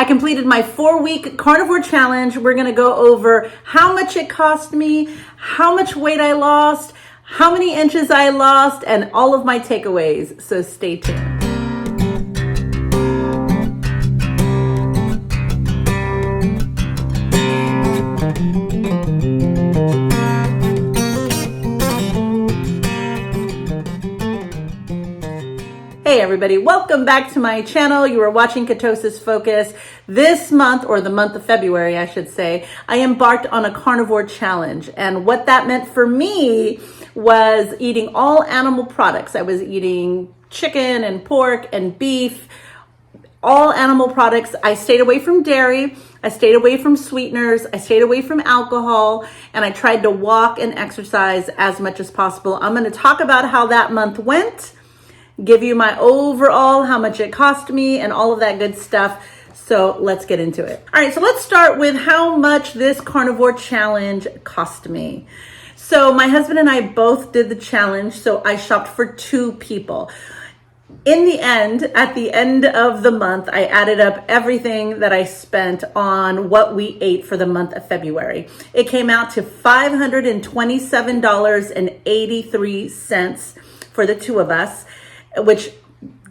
I completed my 4-week carnivore challenge. We're gonna go over how much it cost me, how much weight I lost, how many inches I lost, and all of my takeaways. So stay tuned. Hey everybody, welcome back to my channel. You are watching Ketosis Focus. This month, or the month of February, I should say, I embarked on a carnivore challenge. And what that meant for me was eating all animal products. I was eating chicken and pork and beef, all animal products. I stayed away from dairy. I stayed away from sweeteners. I stayed away from alcohol, and I tried to walk and exercise as much as possible. I'm going to talk about how that month went, give you my overall, how much it cost me, and all of that good stuff. So let's get into it. All right, so let's start with how much this carnivore challenge cost me. So my husband and I both did the challenge, so I shopped for 2 people. In the end, at the end of the month, I added up everything that I spent on what we ate for the month of February. It came out to $527.83 for the 2 of us, which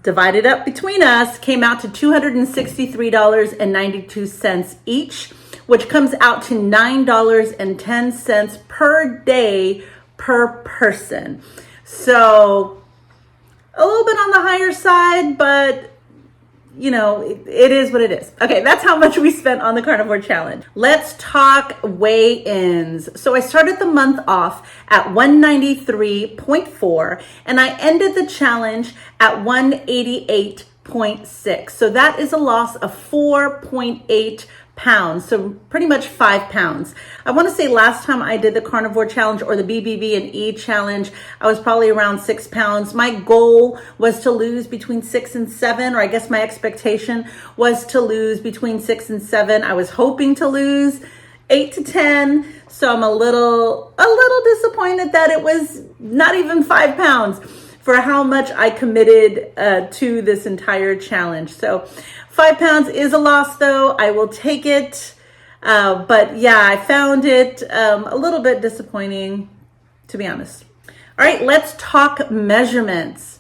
divided up between us came out to $263.92 each, which comes out to $9.10 per day per person. So a little bit on the higher side, but you know, it is what it is. Okay, that's how much we spent on the carnivore challenge. Let's talk weigh-ins. So I started the month off at 193.4 and I ended the challenge at 188.6. So that is a loss of 4.8 pounds, so pretty much 5 pounds. I want to say last time I did the carnivore challenge or the BBB and E challenge, I was probably around 6 pounds. My goal was to lose between 6 and 7, or I guess my expectation was to lose between 6 and 7. I was hoping to lose 8 to 10. So I'm a little disappointed that it was not even 5 pounds for how much I committed to this entire challenge. So 5 pounds is a loss though. I will take it. But yeah, I found it a little bit disappointing, to be honest. All right, let's talk measurements.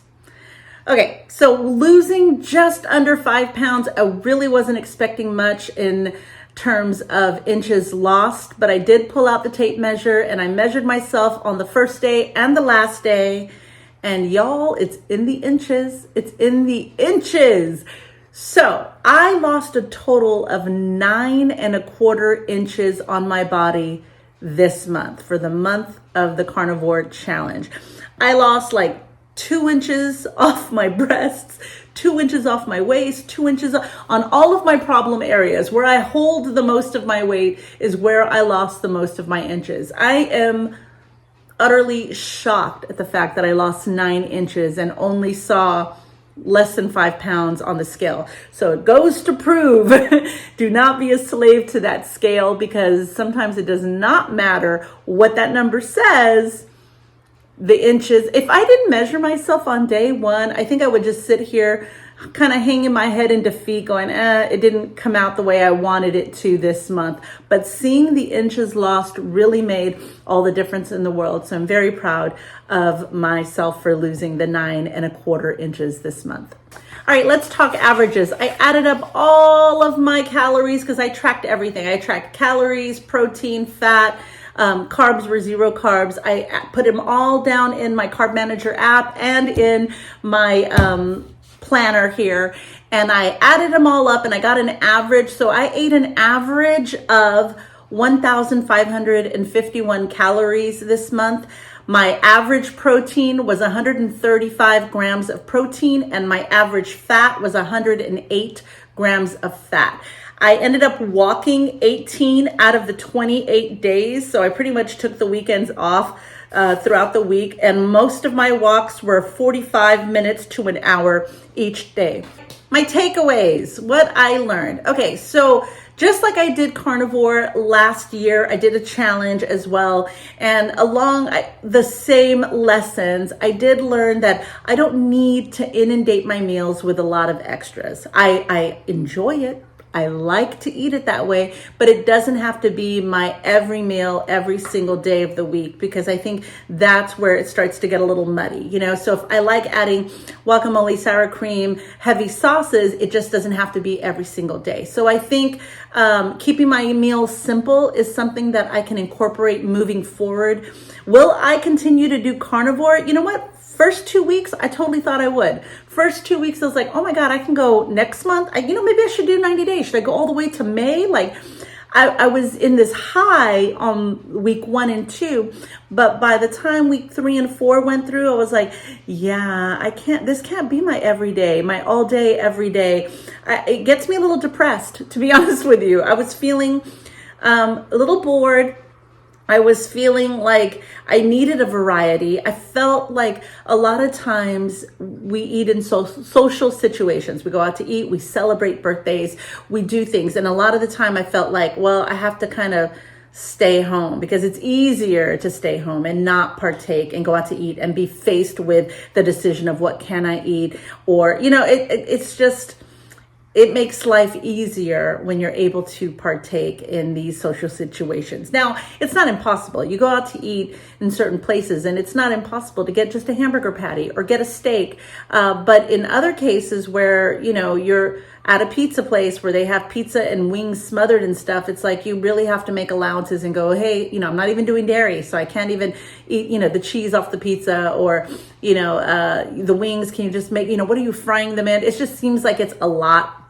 Okay, so losing just under 5 pounds, I really wasn't expecting much in terms of inches lost, but I did pull out the tape measure and I measured myself on the first day and the last day. And y'all, it's in the inches. It's in the inches. So I lost a total of 9.25 inches on my body this month for the month of the carnivore challenge. I lost like 2 inches off my breasts, 2 inches off my waist, 2 inches on all of my problem areas. Where I hold the most of my weight is where I lost the most of my inches. I am utterly shocked at the fact that I lost 9 inches and only saw less than 5 pounds on the scale. So it goes to prove, do not be a slave to that scale, because sometimes it does not matter what that number says. The inches, if I didn't measure myself on day 1, I think I would just sit here kind of hanging my head in defeat going, it didn't come out the way I wanted it to this month. But seeing the inches lost really made all the difference in the world. So I'm very proud of myself for losing the 9.25 inches this month. All right, let's talk averages. I added up all of my calories because I tracked everything. I tracked calories, protein, fat, carbs were 0 carbs. I put them all down in my Carb Manager app and in my planner here, and I added them all up and I got an average. So I ate an average of 1,551 calories this month. My average protein was 135 grams of protein and my average fat was 108 grams of fat. I ended up walking 18 out of the 28 days. So I pretty much took the weekends off throughout the week, and most of my walks were 45 minutes to an hour each day. My takeaways, what I learned. Okay, so just like I did carnivore last year, I did a challenge as well. And along the same lessons, I did learn that I don't need to inundate my meals with a lot of extras. I enjoy it. I like to eat it that way, but it doesn't have to be my every meal every single day of the week, because I think that's where it starts to get a little muddy, So if I like adding guacamole, sour cream, heavy sauces, it just doesn't have to be every single day. So I think keeping my meals simple is something that I can incorporate moving forward. Will I continue to do carnivore? You know what? First 2 weeks, I totally thought I would. First 2 weeks, I was like, oh my God, I can go next month. Maybe I should do 90 days. Should I go all the way to May? I was in this high on week 1 and 2, but by the time week 3 and 4 went through, I was like, yeah, this can't be my everyday, my all day, every day. It gets me a little depressed, to be honest with you. I was feeling a little bored. I was feeling like I needed a variety. I felt like a lot of times we eat in social situations. We go out to eat, we celebrate birthdays, we do things. And a lot of the time I felt like, well, I have to kind of stay home, because it's easier to stay home and not partake and go out to eat and be faced with the decision of what can I eat, or, it's just, it makes life easier when you're able to partake in these social situations. Now, it's not impossible. You go out to eat in certain places and it's not impossible to get just a hamburger patty or get a steak. But in other cases where, you're at a pizza place where they have pizza and wings smothered and stuff, it's like you really have to make allowances and go, hey, I'm not even doing dairy, so I can't even eat, the cheese off the pizza, or, the wings, can you just make, what are you frying them in? It just seems like it's a lot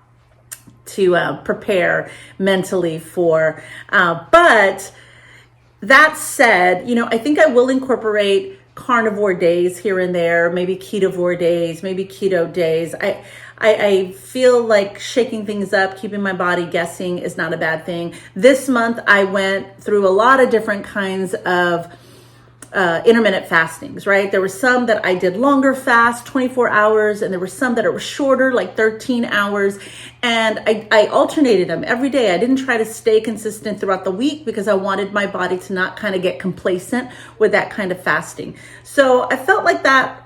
to prepare mentally for. But that said, I think I will incorporate carnivore days here and there, maybe ketovore days, maybe keto days. I feel like shaking things up, keeping my body guessing is not a bad thing. This month, I went through a lot of different kinds of intermittent fastings, right? There were some that I did longer fast, 24 hours, and there were some that were shorter, like 13 hours. And I alternated them every day. I didn't try to stay consistent throughout the week because I wanted my body to not kind of get complacent with that kind of fasting. So I felt like that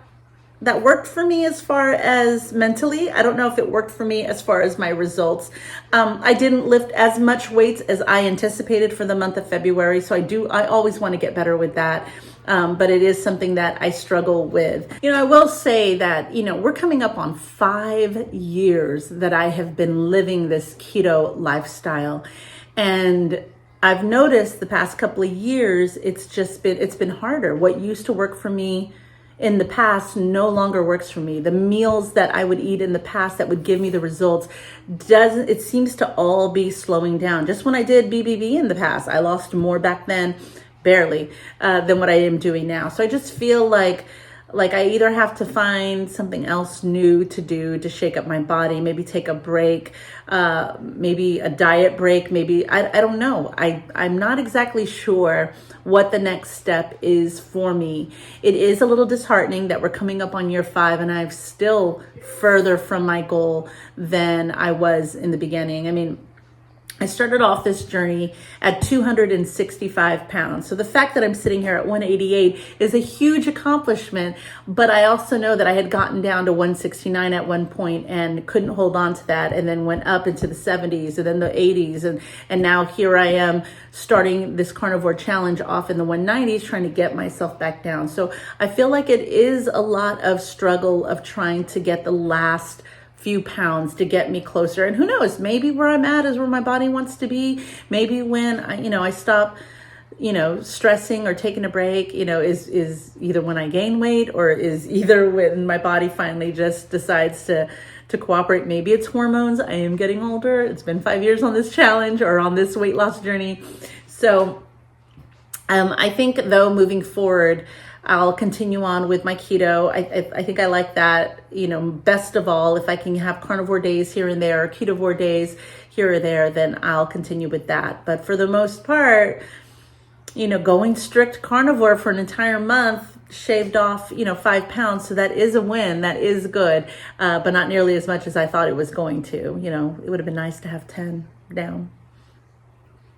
worked for me as far as mentally. I don't know if it worked for me as far as my results. I didn't lift as much weight as I anticipated for the month of February. So I always want to get better with that. But it is something that I struggle with. I will say that, we're coming up on 5 years that I have been living this keto lifestyle. And I've noticed the past couple of years, it's been harder. What used to work for me in the past no longer works for me. The meals that I would eat in the past that would give me the results it seems to all be slowing down. Just when I did BBB in the past, I lost more back then, barely, than what I am doing now. So I just feel like I either have to find something else new to do to shake up my body, maybe take a break, maybe a diet break, maybe, I don't know. I'm not exactly sure what the next step is for me. It is a little disheartening that we're coming up on year 5 and I'm still further from my goal than I was in the beginning. I mean, I started off this journey at 265 pounds. So the fact that I'm sitting here at 188 is a huge accomplishment, but I also know that I had gotten down to 169 at one point and couldn't hold on to that, and then went up into the 70s and then the 80s. And now here I am starting this carnivore challenge off in the 190s, trying to get myself back down. So I feel like it is a lot of struggle of trying to get the last few pounds to get me closer. And who knows, maybe where I'm at is where my body wants to be. Maybe when I stop, stressing or taking a break, is either when I gain weight, or is either when my body finally just decides to cooperate. Maybe it's hormones. I am getting older. It's been 5 years on this challenge or on this weight loss journey. So I think though, moving forward, I'll continue on with my keto. I think I like that, best of all. If I can have carnivore days here and there, or ketovore days here or there, then I'll continue with that. But for the most part, going strict carnivore for an entire month, shaved off, 5 pounds. So that is a win. That is good. But not nearly as much as I thought it was going to. It would have been nice to have 10 down.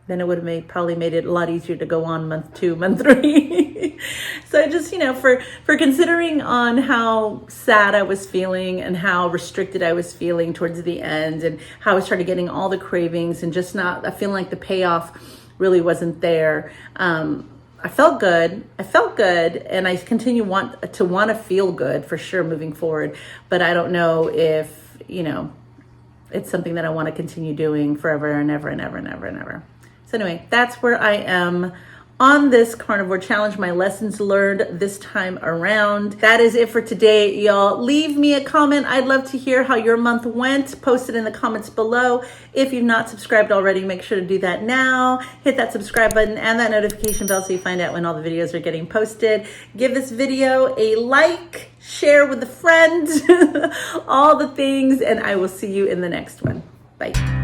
Then it would have probably made it a lot easier to go on month 2, month 3. So just, for considering on how sad I was feeling and how restricted I was feeling towards the end, and how I started getting all the cravings and just I feeling like the payoff really wasn't there. I felt good. And I continue want to feel good for sure moving forward. But I don't know if, it's something that I want to continue doing forever and ever and ever and ever and ever. So anyway, that's where I am on this carnivore challenge, my lessons learned this time around. That is it for today, y'all. Leave me a comment. I'd love to hear how your month went. Post it in the comments below. If you've not subscribed already, make sure to do that now. Hit that subscribe button and that notification bell so you find out when all the videos are getting posted. Give this video a like, share with a friend, all the things, and I will see you in the next one. Bye.